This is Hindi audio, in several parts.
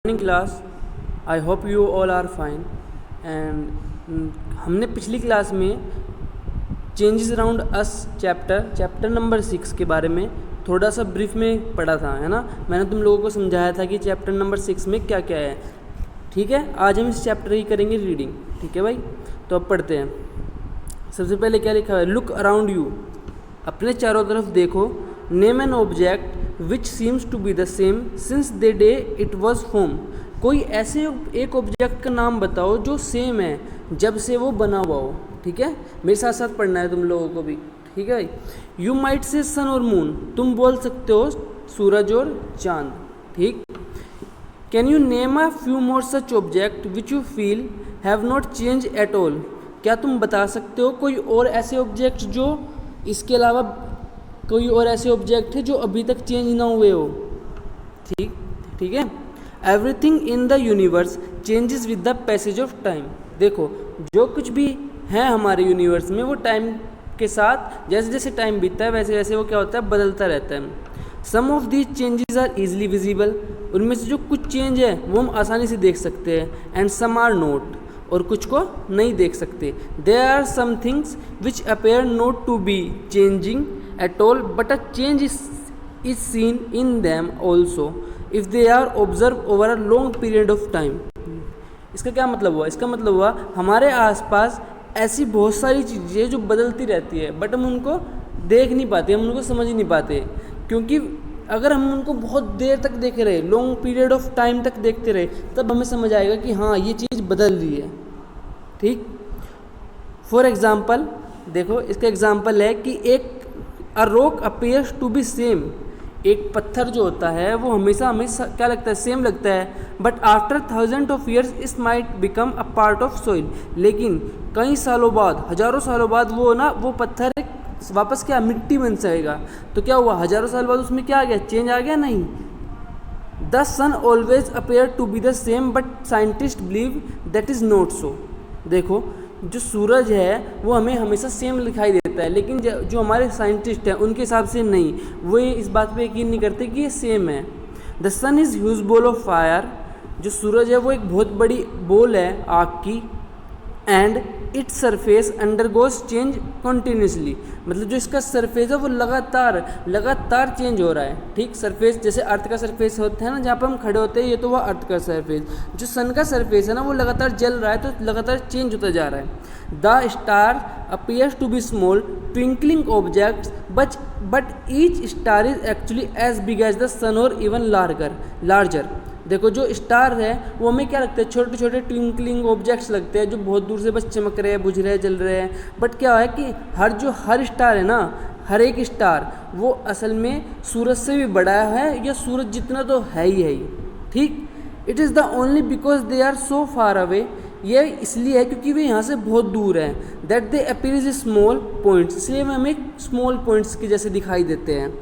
Morning class. I hope you all are fine. And हमने पिछली क्लास में changes around us chapter number 6 के बारे में थोड़ा सा ब्रीफ में पढ़ा था, है ना। मैंने तुम लोगों को समझाया था कि चैप्टर नंबर 6 में क्या क्या है। ठीक है, आज हम इस चैप्टर की करेंगे रीडिंग। ठीक है भाई, तो अब पढ़ते हैं। सबसे पहले क्या लिखा है, लुक अराउंड यू, अपने चारों तरफ देखो। Name an object which seems to be the same since the day it was form. कोई ऐसे एक ऑब्जेक्ट का नाम बताओ जो सेम है जब से वो बना हुआ हो। ठीक है, मेरे साथ साथ पढ़ना है तुम लोगों को भी। ठीक है भाई, यू माइट से सन और मून, तुम बोल सकते हो सूरज और चांद। ठीक, can you name a few more such object which you feel have not change at all. क्या तुम बता सकते हो कोई और ऐसे ऑब्जेक्ट जो इसके अलावा कोई और ऐसे ऑब्जेक्ट है जो अभी तक चेंज ना हुए हो। ठीक है, everything in the universe changes with the passage of time. देखो, जो कुछ भी है हमारे यूनिवर्स में वो टाइम के साथ जैसे जैसे टाइम बीतता है वैसे वैसे वो क्या होता है, बदलता रहता है। Some of these changes are easily visible, उनमें से जो कुछ चेंज है वो हम आसानी से देख सकते हैं। एंड सम आर नोट, और कुछ को नहीं देख सकते। There are some things which appear not to be changing at all but a change is seen in them also if they are observe over a long period of time. इसका क्या मतलब हुआ, इसका मतलब हुआ हमारे आसपास ऐसी बहुत सारी चीज़ें जो बदलती रहती है बट हम उनको देख नहीं पाते, हम उनको समझ नहीं पाते। क्योंकि अगर हम उनको बहुत देर तक देखे रहे, लॉन्ग पीरियड ऑफ टाइम तक देखते रहे, तब हमें समझ आएगा कि हाँ ये चीज़ बदल रही है। ठीक, फॉर एग्जाम्पल देखो, इसका एग्जाम्पल है कि एक a rock appears to be same. एक पत्थर जो होता है वो हमेशा क्या लगता है, सेम लगता है। But after thousand of years it might become a part of soil. लेकिन कई सालों बाद, हजारों सालों बाद वो पत्थर वापस क्या मिट्टी बन जाएगा। तो क्या हुआ, हजारों साल बाद उसमें क्या आ गया, चेंज आ गया। नहीं, the sun always appear to be the same but scientist believe that is not so. देखो, जो सूरज है वो हमें हमेशा सेम दिखाई देता है, लेकिन जो हमारे साइंटिस्ट हैं उनके हिसाब से नहीं, वो इस बात पे यकीन नहीं करते कि ये सेम है। The sun is huge ball of fire, जो सूरज है वो एक बहुत बड़ी बॉल है आग की। And its surface undergoes change continuously, मतलब जो इसका सरफेस है वो लगातार चेंज हो रहा है। ठीक, सरफेस जैसे अर्थ का सरफेस होता है ना, जहाँ पर हम खड़े होते हैं, ये तो वह अर्थ का सरफेस। जो सन का सरफेस है ना वो लगातार जल रहा है, तो लगातार चेंज होता जा रहा है। The star appears to be small twinkling objects but each star is actually as big as the sun or even larger. देखो, जो स्टार है वो हमें क्या लगता है, छोटे छोटे ट्विंकलिंग ऑब्जेक्ट्स लगते हैं जो बहुत दूर से बस चमक रहे हैं, बुझ रहे हैं, जल रहे हैं। बट क्या है कि हर स्टार है ना, हर एक स्टार वो असल में सूरज से भी बड़ा है, या सूरज जितना तो है ही। ठीक, it is the only because they are so far away, ये इसलिए है क्योंकि वे यहाँ से बहुत दूर हैं। That they appear is small points, इसलिए हमें स्मॉल पॉइंट्स के जैसे दिखाई देते हैं।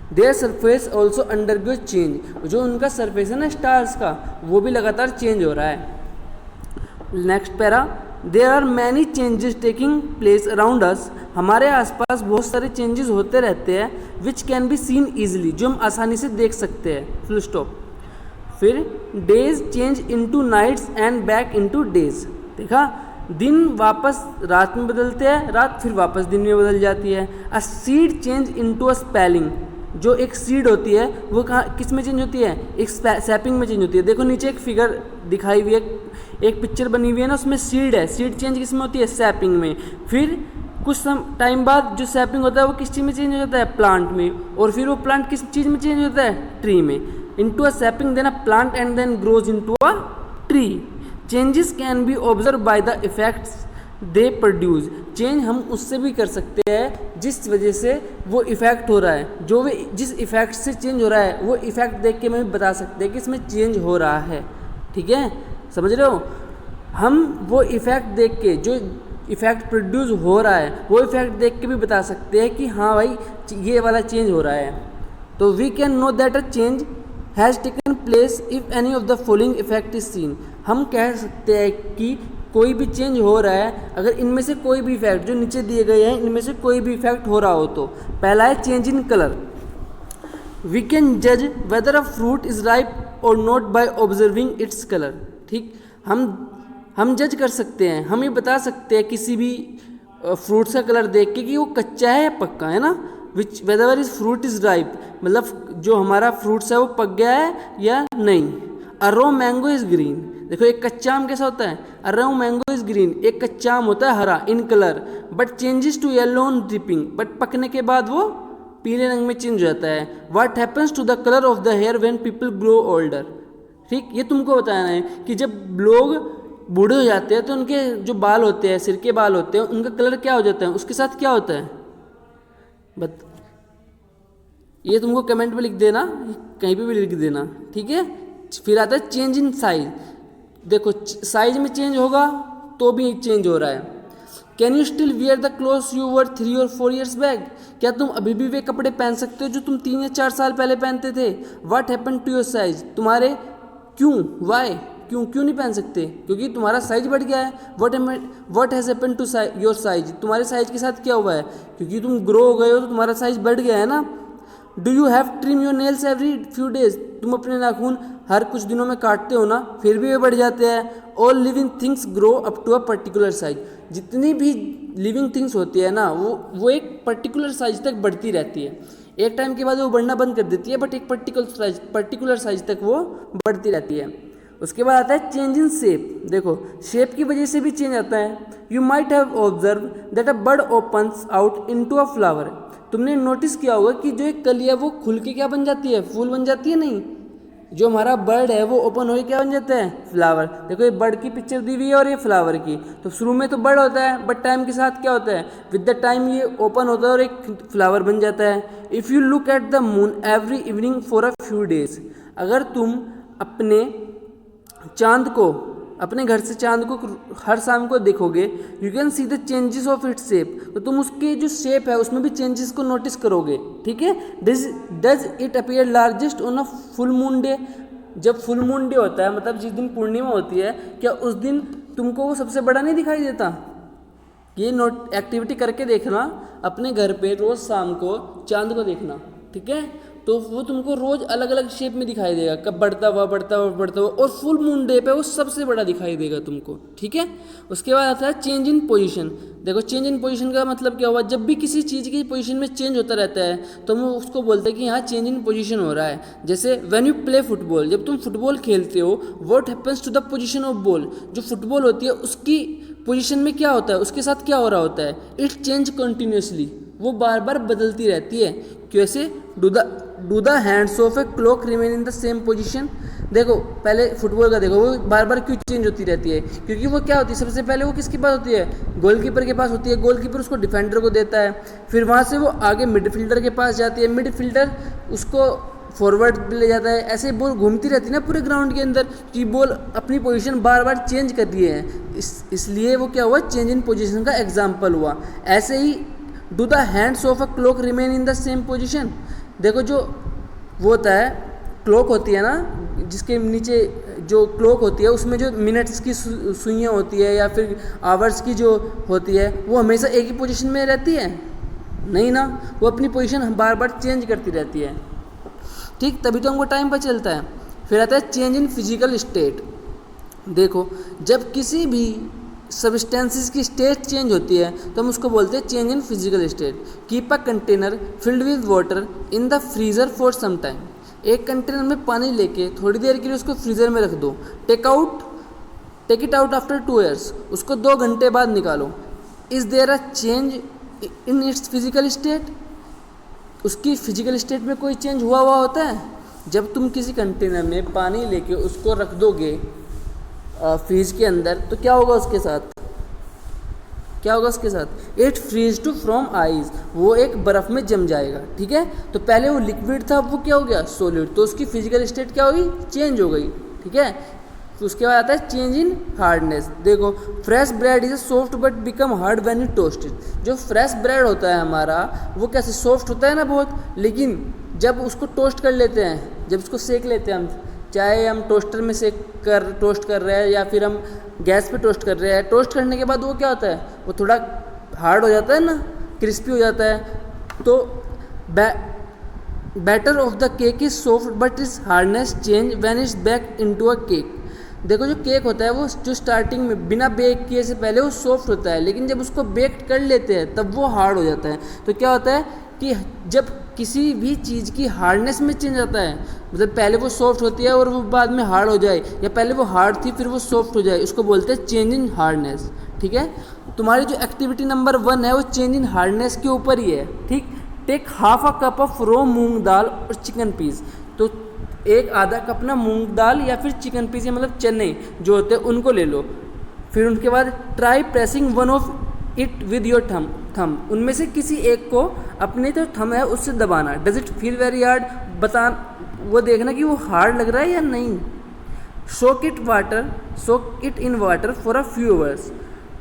Their surface also undergo change, जो उनका सरफेस है ना स्टार्स का, वो भी लगातार चेंज हो रहा है। Next para, there are many changes taking place around us, हमारे आसपास बहुत सारे चेंजेस होते रहते हैं। Which can be seen easily, जो हम आसानी से देख सकते हैं। Full stop. फिर days change into nights and back into days. देखा, दिन वापस रात में बदलते हैं, रात फिर वापस दिन में बदल जाती है। A seed change into a spelling, जो एक सीड होती है वो किस में चेंज होती है, एक सैपिंग में चेंज होती है। देखो, नीचे एक फिगर दिखाई हुई है, एक पिक्चर बनी हुई है ना, उसमें सीड है। सीड चेंज किस में होती है, सैपिंग में। फिर कुछ टाइम बाद जो सैपिंग होता है वो किस चीज़ में चेंज हो जाता है, प्लांट में। और फिर वो प्लांट किस चीज़ में चेंज होता है, ट्री में। Into a sapling then a plant and then grows into a tree. Changes can be observe by the effects they produce, change हम उससे भी कर सकते हैं जिस वजह से वो इफ़ेक्ट हो रहा है। जो वे जिस इफ़ेक्ट से चेंज हो रहा है वो इफ़ेक्ट देख के हमें बता सकते हैं कि इसमें चेंज हो रहा है। ठीक है, समझ रहे हो। हम वो इफ़ेक्ट देख के, जो इफ़ेक्ट प्रोड्यूस हो रहा है वो इफ़ेक्ट देख के भी बता सकते हैं कि हाँ भाई ये वाला चेंज हो रहा है। तो we can know that a change has taken place if any of the following effect is seen. हम कह सकते हैं कि कोई भी चेंज हो रहा है अगर इनमें से कोई भी इफेक्ट जो नीचे दिए गए हैं इनमें से कोई भी इफेक्ट हो रहा हो तो। पहला है change in colour. We can जज whether a fruit is ripe or not by observing its colour. ठीक, हम जज कर सकते हैं, हम ये बता सकते हैं किसी भी फ्रूट्स का कलर देख के कि वो कच्चा है या पक्का है ना। Which whether is fruit is ripe, मतलब जो हमारा फ्रूट्स है वो पक गया है या नहीं। A raw mango is green, देखो एक कच्चा आम कैसा होता है, a raw mango is green, एक कच्चा आम होता है हरा in colour, but changes to yellow on dripping, but पकने के बाद वो पीले रंग में चेंज हो जाता है। What happens to the colour of the hair when people grow older. ठीक, ये तुमको बताना है कि जब लोग बूढ़े हो जाते हैं तो उनके जो बाल होते हैं, सिर के बाल होते हैं, उनका कलर क्या हो जाता है, उसके साथ क्या होता है ये तुमको कमेंट में लिख देना, कहीं पे भी लिख देना। ठीक है, फिर आता है चेंज इन साइज। देखो साइज में चेंज होगा तो भी चेंज हो रहा है। Can you still wear the clothes you were 3 और 4 ईयर्स बैक, क्या तुम अभी भी वे कपड़े पहन सकते हो जो तुम 3 या 4 साल पहले पहनते थे। What happen to your size, तुम्हारे क्यों, वाई, क्यों नहीं पहन सकते, क्योंकि तुम्हारा साइज बढ़ गया है। What has happen to your size, तुम्हारे साइज के साथ क्या हुआ है, क्योंकि तुम ग्रो हो गए हो तो तुम्हारा साइज बढ़ गया है ना। Do you have trim your nails every few days, तुम अपने नाखून हर कुछ दिनों में काटते हो ना, फिर भी वे बढ़ जाते हैं। All living things grow up to a particular size, जितनी भी लिविंग थिंग्स होती है ना वो एक पर्टिकुलर साइज तक बढ़ती रहती है। एक टाइम के बाद वो बढ़ना बंद कर देती है, बट एक पर्टिकुलर साइज तक वो बढ़ती रहती है। उसके बाद आता है चेंज इन शेप। देखो शेप की वजह से भी चेंज आता है। You might have observe that a bird opens out into a flower, तुमने नोटिस किया होगा कि जो एक कली है वो खुल के क्या बन जाती है, फूल बन जाती है। नहीं, जो हमारा बर्ड है वो ओपन होकर क्या बन जाता है, फ्लावर। देखो ये बर्ड की पिक्चर दी हुई है और ये फ्लावर की, तो शुरू में तो बर्ड होता है, बट टाइम के साथ क्या होता है, विद द टाइम ये ओपन होता है और एक फ्लावर बन जाता है। If you look at the moon every evening for a few days, अगर तुम अपने चांद को, अपने घर से चांद को हर शाम को देखोगे, you can see the changes of its shape, तो तुम उसके जो शेप है उसमें भी चेंजेस को नोटिस करोगे। ठीक है, does it appear largest on a full moon day, जब फुल मून डे होता है मतलब जिस दिन पूर्णिमा होती है, क्या उस दिन तुमको वो सबसे बड़ा नहीं दिखाई देता। ये नोट एक्टिविटी करके देखना अपने घर पे, रोज़ शाम को चांद को देखना। ठीक है, तो वो तुमको रोज़ अलग अलग शेप में दिखाई देगा, कब बढ़ता हुआ और फुल मून डे पे वो सबसे बड़ा दिखाई देगा तुमको। ठीक है, उसके बाद आता है चेंज इन पोजीशन। देखो चेंज इन पोजीशन का मतलब क्या हुआ, जब भी किसी चीज़ की पोजीशन में चेंज होता रहता है तो हम उसको बोलते हैं कि यहाँ चेंज इन पोजीशन हो रहा है। जैसे व्हेन यू प्ले फुटबॉल, जब तुम फुटबॉल खेलते हो, what happens to the position of ball, जो फुटबॉल होती है उसकी पोजीशन में क्या होता है, उसके साथ क्या हो रहा होता है, इट चेंज कंटिन्यूसली, वो बार बार बदलती रहती है। कैसे, do the hands of a clock remain in the same position. देखो पहले फुटबॉल का देखो, वो बार बार क्यों चेंज होती रहती है, क्योंकि वो क्या होती है, सबसे पहले वो किसके पास होती है, गोलकीपर के पास होती है, गोलकीपर उसको डिफेंडर को देता है, फिर वहाँ से वो आगे मिडफील्डर के पास जाती है, मिडफील्डर उसको फॉरवर्ड ले जाता है, ऐसे बॉल घूमती रहती है ना पूरे ग्राउंड के अंदर, कि बॉल अपनी पोजीशन बार बार चेंज कर रही है, इसलिए वो क्या हुआ, चेंज इन पोजीशन का एग्जाम्पल हुआ। ऐसे ही do the hands of a clock remain in the same position. देखो जो वो होता है, क्लॉक होती है ना, जिसके नीचे जो क्लॉक होती है उसमें जो मिनट्स की सुइयाँ होती है या फिर आवर्स की जो होती है, वो हमेशा एक ही पोजीशन में रहती है नहीं ना, वो अपनी पोजीशन बार बार चेंज करती रहती है। ठीक, तभी तो हमको टाइम पर चलता है। फिर आता है चेंज इन फिजिकल स्टेट। देखो जब किसी भी सब्सटेंसेस की स्टेट चेंज होती है तो हम उसको बोलते हैं change in physical state. Keep a container filled with water in the freezer for some time, एक कंटेनर में पानी लेके थोड़ी देर के लिए उसको फ्रीज़र में रख दो। Take it out after 2 years, उसको 2 घंटे बाद निकालो। Is there a change in its physical state, उसकी फिजिकल स्टेट में कोई चेंज हुआ होता है। जब तुम किसी कंटेनर में पानी लेके उसको रख दोगे फ्रीज के अंदर, तो क्या होगा उसके साथ, it freeze to from ice, वो एक बर्फ़ में जम जाएगा। ठीक है, तो पहले वो लिक्विड था, वो क्या हो गया, सॉलिड, तो उसकी फिजिकल स्टेट क्या होगी, चेंज हो गई। ठीक है, तो उसके बाद आता है चेंज इन हार्डनेस। देखो fresh bread is soft but become hard when you toasted. जो फ्रेश ब्रेड होता है हमारा, वो कैसे सॉफ्ट होता है ना बहुत, लेकिन जब उसको टोस्ट कर लेते हैं, जब उसको सेक लेते हैं हम, चाहे हम टोस्टर में टोस्ट कर रहे हैं या फिर हम गैस पे टोस्ट कर रहे हैं, टोस्ट करने के बाद वो क्या होता है, वो थोड़ा हार्ड हो जाता है ना, क्रिस्पी हो जाता है। तो batter of the cake is soft but is hardness change when it's baked into a cake. देखो जो केक होता है वो जो स्टार्टिंग में बिना बेक किए से पहले वो सॉफ्ट होता है, लेकिन जब उसको बेक कर लेते हैं तब वो हार्ड हो जाता है। तो क्या होता है कि जब किसी भी चीज़ की हार्डनेस में चेंज आता है, मतलब पहले वो सॉफ्ट होती है और वो बाद में हार्ड हो जाए, या पहले वो हार्ड थी फिर वो सॉफ्ट हो जाए, उसको बोलते हैं चेंज इन हार्डनेस। ठीक है, तुम्हारी जो एक्टिविटी नंबर 1 है वो चेंज इन हार्डनेस के ऊपर ही है। ठीक, take half a cup of raw moong dal और चिकन पीस। तो एक आधा कप ना मूंग दाल या फिर चिकन पीस, या मतलब चने जो होते हैं उनको ले लो। फिर उनके बाद try pressing one of it with your थम। उनमें से किसी एक को अपने जो थम है उससे दबाना। Does it feel very hard, बता वो देखना कि वो हार्ड लग रहा है या नहीं। Soak it in water for a few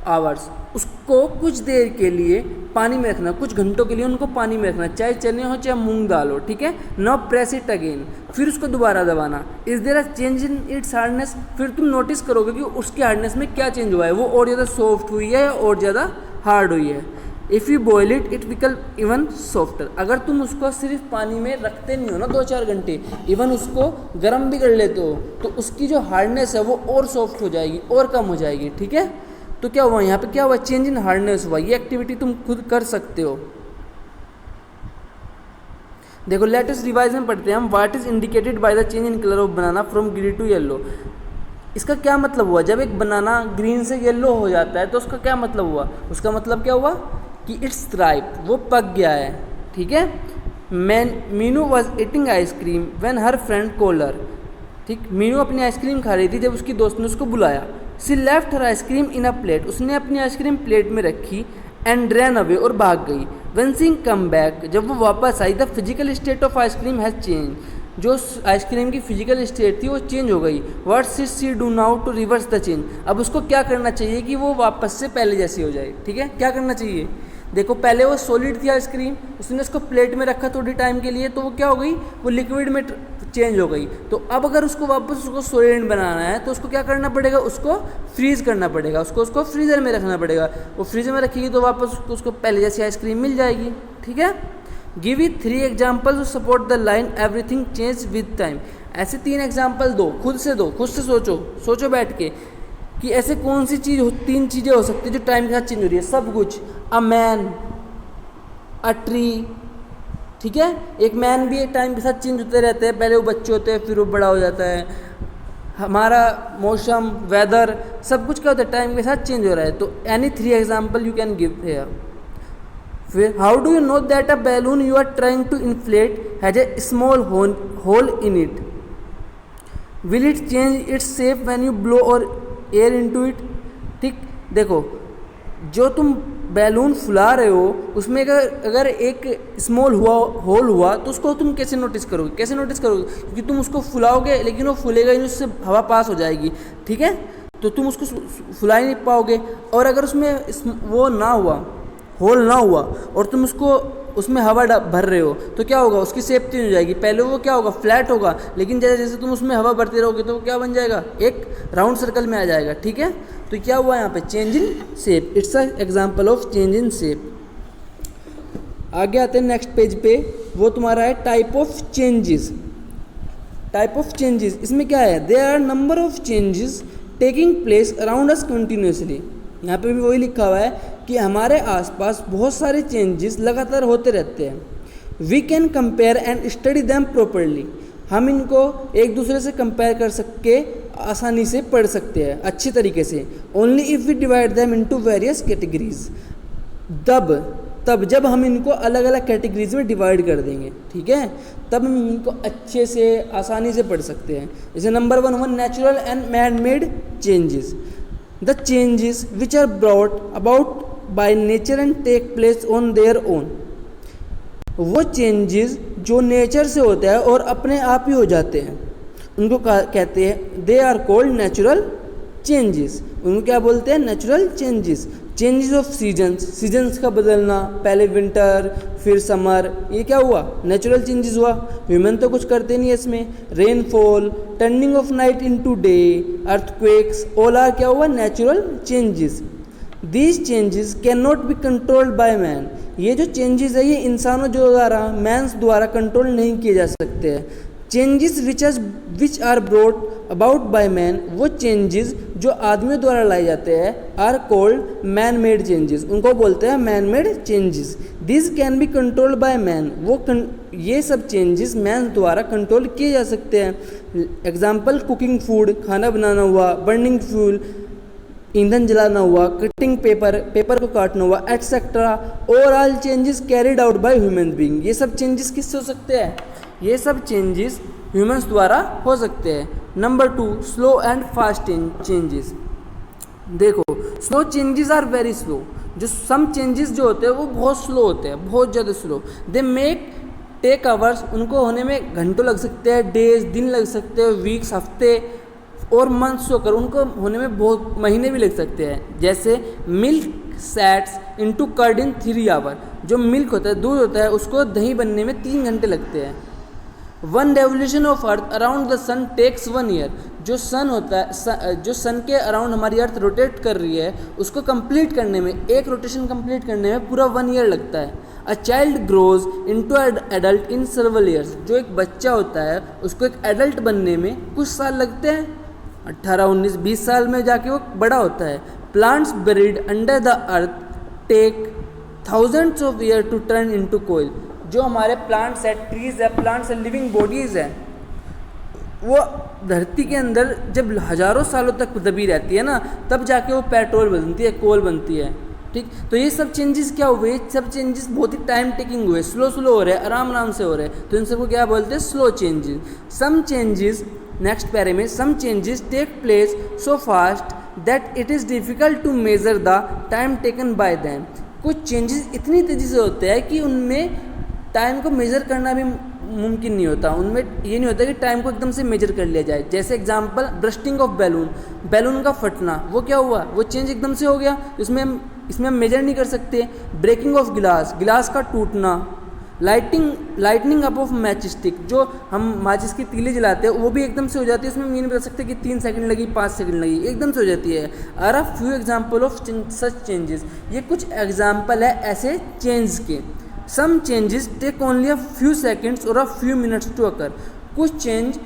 hours. उसको कुछ देर के लिए पानी में रखना, कुछ घंटों के लिए उनको पानी में रखना, चाहे चने हो चाहे मूंग दाल हो। ठीक है, नाउ प्रेस इट अगेन। फिर उसको दोबारा दबाना। Is there a change in its hardness. फिर तुम नोटिस करोगे कि उसकी हार्डनेस में क्या चेंज हुआ है, वो और ज़्यादा सॉफ्ट हुई है और ज़्यादा हार्ड हुई है। If you boil it become even softer. अगर तुम उसको सिर्फ पानी में रखते नहीं हो ना 2-4 घंटे, इवन उसको गर्म भी कर लेते हो, तो उसकी जो हार्डनेस है वो और सॉफ्ट हो जाएगी और कम हो जाएगी। ठीक है, तो क्या हुआ यहाँ पे, क्या हुआ, चेंज इन हार्डनेस हुआ। ये एक्टिविटी तुम खुद कर सकते हो। देखो लेटेस्ट रिवाइज में पढ़ते हैं हम। What is indicated by the change in colour of banana from green to yellow. इसका क्या मतलब हुआ, जब एक बनाना ग्रीन से येलो हो जाता है तो उसका क्या मतलब हुआ, उसका मतलब क्या हुआ कि इट्स राइप, वो पक गया है। ठीक है, Meenu was eating ice cream when her friend called her. ठीक, मीनू अपनी आइसक्रीम खा रही थी जब उसकी दोस्त ने उसको बुलाया। She left her ice cream in a plate. उसने अपनी आइसक्रीम प्लेट में रखी एंड रैन अवे, और भाग गई। व्हेन सी कम बैक, जब वो वापस आई, the physical state of ice cream has change. जो आइसक्रीम की फिजिकल स्टेट थी वो चेंज हो गई। What should she do now to reverse the change. अब उसको क्या करना चाहिए कि वो वापस से पहले जैसी हो जाए। ठीक है, क्या करना चाहिए, देखो पहले वो सॉलिड थी आइसक्रीम, उसने उसको प्लेट में रखा थोड़ी टाइम के लिए, तो वो क्या हो गई, वो लिक्विड में चेंज हो गई। तो अब अगर उसको वापस उसको सॉलिड बनाना है तो उसको क्या करना पड़ेगा, उसको फ्रीज करना पड़ेगा, उसको फ्रीज़र में रखना पड़ेगा। वो फ्रीज़र में रखेगी तो वापस उसको पहले जैसी आइसक्रीम मिल जाएगी। ठीक है, give it 3 example to support the line everything change with time. ऐसे 3 एग्जाम्पल दो, खुद से सोचो बैठ के कि ऐसे कौन सी चीज़ 3 चीज़ें हो सकती है जो टाइम के साथ चेंज हो रही है। सब कुछ, अ मैन, अ ट्री। ठीक है, एक मैन भी एक टाइम के साथ चेंज होते रहते हैं, पहले वो बच्चे होते हैं फिर वो बड़ा हो जाता है। हमारा मौसम, वेदर, सब कुछ क्या होता है टाइम के साथ चेंज हो रहा है। तो any 3 example you can give here. फिर how do you know that a balloon you are trying to inflate has a small hole in it. Will it change its shape when you blow और एयर इनटू इट। ठीक, देखो जो तुम बैलून फुला रहे हो उसमें अगर एक स्मॉल होल हुआ तो उसको तुम कैसे नोटिस करोगे, क्योंकि तुम उसको फुलाओगे लेकिन वो फूलेगा ही नहीं, उससे हवा पास हो जाएगी। ठीक है, तो तुम उसको फुला ही नहीं पाओगे। और अगर उसमें वो ना हुआ, होल ना हुआ, और तुम उसमें हवा भर रहे हो तो क्या होगा, उसकी शेप चेंज हो जाएगी। पहले वो क्या होगा, फ्लैट होगा, लेकिन जैसे जैसे तुम उसमें हवा भरते रहोगे तो वो क्या बन जाएगा, एक राउंड सर्कल में आ जाएगा। ठीक है, तो क्या हुआ यहाँ पे, change in shape. It's a example of change in shape. आगे आते हैं नेक्स्ट पेज पे, वो तुम्हारा है टाइप ऑफ चेंजेस। इसमें क्या है, there are number of changes taking place around us continuously. यहाँ पे भी वही लिखा हुआ है कि हमारे आसपास बहुत सारे चेंजेस लगातार होते रहते हैं। We can compare and study them properly. हम इनको एक दूसरे से कंपेयर कर सके, आसानी से पढ़ सकते हैं अच्छी तरीके से। Only if we divide them into various categories. तब जब हम इनको अलग अलग कैटेगरीज में डिवाइड कर देंगे, ठीक है, तब हम इनको अच्छे से आसानी से पढ़ सकते हैं। जैसे नंबर 1 हुआ natural and man made changes. The changes which are brought about by nature and take place on their own. वो चेंजेस जो नेचर से होता है और अपने आप ही हो जाते हैं, उनको कहते हैं, they are called natural changes. उनको क्या बोलते हैं, natural changes. Changes of seasons का बदलना, पहले विंटर फिर समर, ये क्या हुआ, नेचुरल चेंजेस हुआ। ह्यूमन तो कुछ करते नहीं है इसमें। Rainfall, turning of night into day, earthquakes, all are क्या हुआ, natural changes. These changes can not be controlled by man. ये जो चेंजेस है ये इंसानों जो द्वारा मैंस द्वारा कंट्रोल नहीं किए जा सकते हैं। Changes which are brought about by man, वो चेंजेस जो आदमियों द्वारा लाए जाते हैं, are called man made changes, उनको बोलते हैं man made changes. This can be controlled by man, ये सब चेंजेस मैन द्वारा कंट्रोल किए जा सकते हैं। एग्जाम्पल कुकिंग फूड, खाना बनाना हुआ, बर्निंग फ्यूल, ईंधन जलाना हुआ, कटिंग पेपर को काटना हुआ, एटसेट्रा। और all changes carried out by human being, ये सब चेंजेस किससे हो सकते हैं? ये सब चेंजेस ह्यूमंस द्वारा हो सकते हैं। Number 2, slow and fast changes. देखो, slow changes are very slow. जो सम चेंजेस जो होते हैं वो बहुत स्लो होते हैं, बहुत ज़्यादा slow. They make take hours, उनको होने में घंटों लग सकते हैं, डेज दिन लग सकते हैं, वीक्स हफ्ते और मंथ्स होकर उनको होने में बहुत महीने भी लग सकते हैं। जैसे milk sets into curd in 3 hour, जो मिल्क होता है, दूध होता है, उसको दही बनने में 3 घंटे लगते हैं। 1 revolution of earth around the sun takes 1 year, जो सन होता है, जो सन के अराउंड हमारी अर्थ रोटेट कर रही है, उसको कंप्लीट करने में, एक रोटेशन कंप्लीट करने में पूरा 1 ईयर लगता है। A child grows into adult in several years, जो एक बच्चा होता है उसको एक एडल्ट बनने में कुछ साल लगते हैं, 18, 19, 20 साल में जाके वो बड़ा होता है। Plants buried under the earth take thousands of year to turn into कोयल, जो हमारे प्लांट्स है, ट्रीज है, प्लांट्स है, लिविंग बॉडीज है, वो धरती के अंदर जब हजारों सालों तक दबी रहती है ना, तब जाके वो पेट्रोल बनती है, कोल बनती है। ठीक, तो ये सब चेंजेस क्या हुए? सब चेंजेस बहुत ही टाइम टेकिंग हुए, स्लो हो रहे हैं, आराम से हो रहे हैं, तो इन सबको क्या बोलते हैं? Slow changes. Some changes, next पैरे में, some changes take place so fast that it is difficult to measure the time taken by them. कुछ चेंजेस इतनी तेज़ी से होते हैं कि उनमें टाइम को मेज़र करना भी मुमकिन नहीं होता। उनमें ये नहीं होता कि टाइम को एकदम से मेजर कर लिया जाए। जैसे एग्जांपल, ब्रस्टिंग ऑफ बैलून का फटना, वो क्या हुआ? वो चेंज एकदम से हो गया, इसमें हम मेजर नहीं कर सकते। ब्रेकिंग ऑफ गिलास का टूटना। Lightning up of match stick, जो हम माचिस की तीली जलाते हैं वो भी एकदम से हो जाती है, उसमें ये नहीं बता सकते कि 3 सेकंड लगी, 5 सेकंड लगी, एकदम से हो जाती है। Are a few example of such changes, ये कुछ एग्जाम्पल है ऐसे चेंज के। Some changes take only a few seconds और a few minutes to occur, कुछ चेंज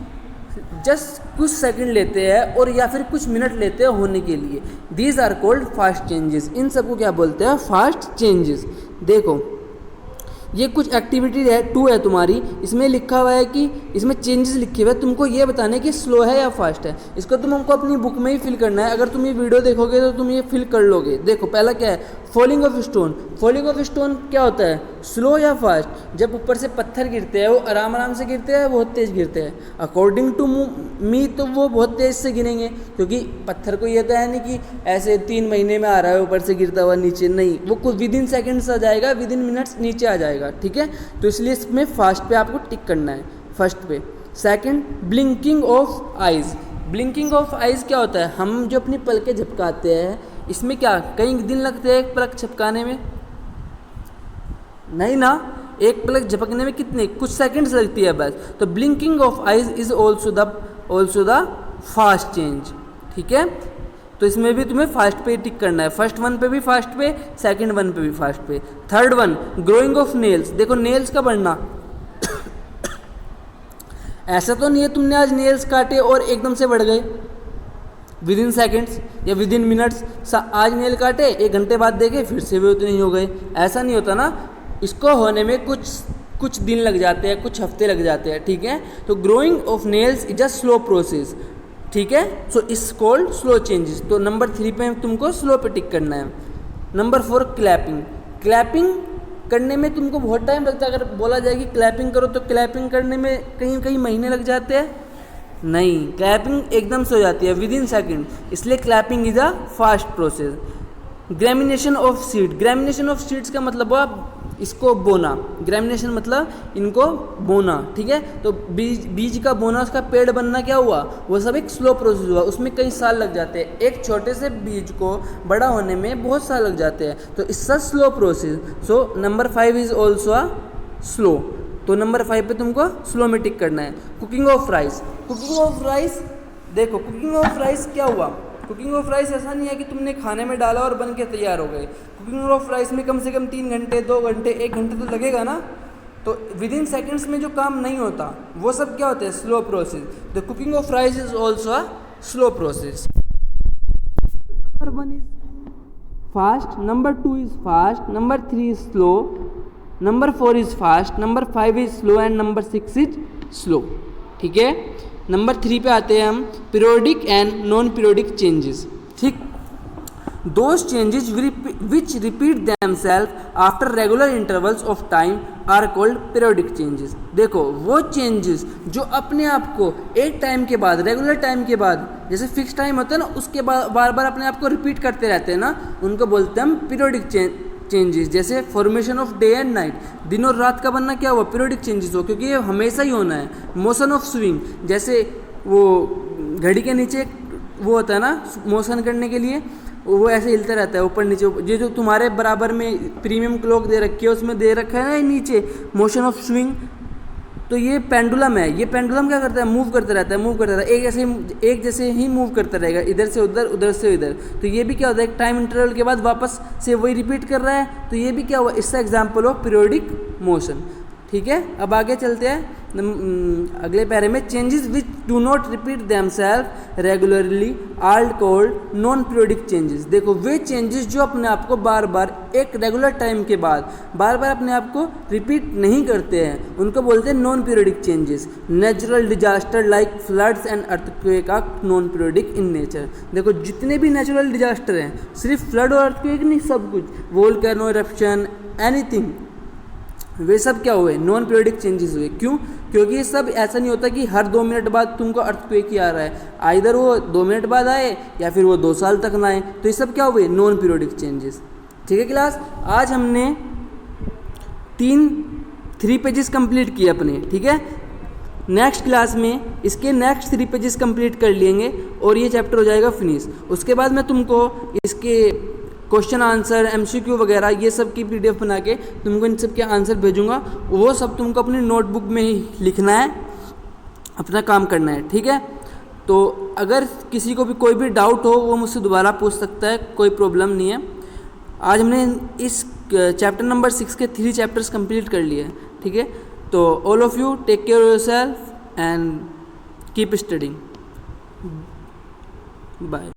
जस्ट कुछ सेकंड लेते हैं और या फिर कुछ मिनट लेते हैं होने के लिए। These are called fast changes, इन सबको क्या बोलते हैं? Fast changes. देखो, ये कुछ एक्टिविटी है 2 है तुम्हारी, इसमें लिखा हुआ है कि इसमें चेंजेस लिखे हुए हैं, तुमको ये बताना है कि स्लो है या फास्ट है। इसको हमको अपनी बुक में ही फिल करना है। अगर तुम ये वीडियो देखोगे तो तुम ये फिल कर लोगे। देखो, पहला क्या है? Falling of stone. Falling of stone क्या होता है? स्लो या फास्ट? जब ऊपर से पत्थर गिरते हैं वो आराम से गिरते हैं, बहुत तेज़ गिरते हैं। अकॉर्डिंग टू मी तो वो बहुत तेज़ से गिरेंगे, क्योंकि पत्थर को ये तो है नहीं कि ऐसे 3 महीने में आ रहा है ऊपर से गिरता हुआ नीचे, नहीं, वो कुछ विदिन सेकेंड्स आ जाएगा, विदिन मिनट्स नीचे आ जाएगा। ठीक है, तो इसलिए इसमें फास्ट पे आपको टिक करना है, फर्स्ट पे। Second, blinking of eyes. Blinking of eyes क्या होता है? हम जो अपनी पलकें झपकाते हैं, इसमें क्या कई दिन लगते हैं एक पलक झपकाने में? नहीं ना, एक पलक झपकने में कितने कुछ सेकंड्स लगती है बस। तो blinking of eyes is also the fast change. ठीक है, तो इसमें भी तुम्हें फास्ट पे टिक करना है। फर्स्ट वन पे भी फास्ट पे, सेकंड वन पे भी फास्ट पे। Third one, growing of nails. देखो, नेल्स का बढ़ना ऐसा तो नहीं है तुमने आज नेल्स काटे और एकदम से बढ़ गए विदिन सेकंड्स या विदिन मिनट्स। आज नेल काटे, 1 घंटे बाद देखे फिर से भी उतने ही हो गए, ऐसा नहीं होता ना। इसको होने में कुछ दिन लग जाते हैं, कुछ हफ्ते लग जाते हैं। ठीक है, तो growing of nails is a slow process. ठीक है, so it's called slow changes. तो नंबर 3 पे तुमको स्लो पे टिक करना है। Number 4, clapping. क्लैपिंग करने में तुमको बहुत टाइम लगता है। अगर बोला जाए कि क्लैपिंग करो तो क्लैपिंग करने में कहीं महीने लग जाते हैं, नहीं, क्लैपिंग एकदम से हो जाती है विदिन सेकंड, इसलिए clapping is a fast process. Germination of seed. Germination of seeds का मतलब हुआ इसको बोना। ग्रेमिनेशन मतलब इनको बोना। ठीक है, तो बीज का बोना, उसका पेड़ बनना क्या हुआ? वो सब एक स्लो प्रोसेस हुआ, उसमें कई साल लग जाते हैं। एक छोटे से बीज को बड़ा होने में बहुत साल लग जाते हैं, तो इसका slow process. So number 5 is also a slow. तो नंबर 5 पे तुमको स्लो में टिक करना है। Cooking of rice. Cooking of rice, देखो, कुकिंग ऑफ राइस क्या हुआ? कुकिंग ऑफ राइस ऐसा नहीं है कि तुमने खाने में डाला और बन के तैयार हो गए। कुकिंग ऑफ राइस में कम से कम 3 घंटे, 2 घंटे, 1 घंटे तो लगेगा ना। तो विद इन सेकेंड्स में जो काम नहीं होता वो सब क्या होता है, slow process. The cooking of rice is also a slow process. Number 1 is fast, number 2 is fast, number 3 is slow, number 4 is fast, number 5 is slow and number 6 is slow. ठीक है, नंबर 3 पे आते हैं हम, periodic and non periodic changes. ठीक, those changes which repeat themselves after regular intervals of time are called periodic changes. देखो, वो चेंजेस जो अपने आप को एक टाइम के बाद, रेगुलर टाइम के बाद, जैसे फिक्स टाइम होता है ना, उसके बाद बार बार अपने आप को रिपीट करते रहते हैं ना, उनको बोलते हैं हम पीरियोडिक चेंजेस। जैसे formation of day and night, दिन और रात का बनना क्या हुआ, पीरियोडिक चेंजेस हो, क्योंकि ये हमेशा ही होना है। मोशन ऑफ स्विंग, जैसे वो घड़ी के नीचे वो होता है ना मोशन करने के लिए, वो ऐसे हिलता रहता है ऊपर नीचे। ये जो तुम्हारे बराबर में प्रीमियम क्लॉक दे रखी है उसमें दे रखा है ना नीचे मोशन ऑफ स्विंग, तो ये पेंडुलम है। ये पेंडुलम क्या करता है, मूव करता रहता है, मूव करता रहता है, एक जैसे ही मूव करता रहेगा, इधर से उधर, उधर से इधर। तो ये भी क्या होता है, एक टाइम इंटरवल के बाद वापस से वही रिपीट कर रहा है, तो ये भी क्या हुआ, इसका एग्जाम्पल ऑफ पीरियोडिक मोशन। ठीक है, अब आगे चलते हैं अगले पैरे में, changes which do not repeat themselves regularly are called non periodic changes. देखो, वे चेंजेस जो अपने आप को बार बार एक रेगुलर टाइम के बाद बार बार अपने आप को रिपीट नहीं करते हैं, उनको बोलते हैं non periodic changes. Natural disaster like floods and earthquake are non periodic in nature. देखो, जितने भी नेचुरल डिजास्टर हैं, सिर्फ फ्लड और अर्थक्वेक नहीं, सब कुछ, वोल्केनो इरप्शन, एनीथिंग, वे सब क्या हुए, नॉन पीरियोडिक चेंजेस हुए। क्यों? क्योंकि ये सब ऐसा नहीं होता कि हर 2 मिनट बाद तुमको अर्थक्वेक ही आ रहा है, आइदर वो 2 मिनट बाद आए या फिर वो 2 साल तक ना आए। तो ये सब क्या हुए, नॉन पीरियोडिक चेंजेस। ठीक है क्लास, आज हमने 3 पेजेस कंप्लीट किए अपने। ठीक है, नेक्स्ट क्लास में इसके नेक्स्ट 3 पेजेस कंप्लीट कर लेंगे और ये चैप्टर हो जाएगा फिनिश। उसके बाद मैं तुमको इसके क्वेश्चन आंसर, MCQ वगैरह ये सब की PDF बना के तुमको इन सब के आंसर भेजूंगा। वो सब तुमको अपनी नोटबुक में ही लिखना है, अपना काम करना है। ठीक है, तो अगर किसी को भी कोई भी डाउट हो वो मुझसे दोबारा पूछ सकता है, कोई प्रॉब्लम नहीं है। आज हमने इस चैप्टर नंबर 6 के 3 चैप्टर्स कंप्लीट कर लिए। ठीक है, तो all of you take care yourself and keep studying. Bye.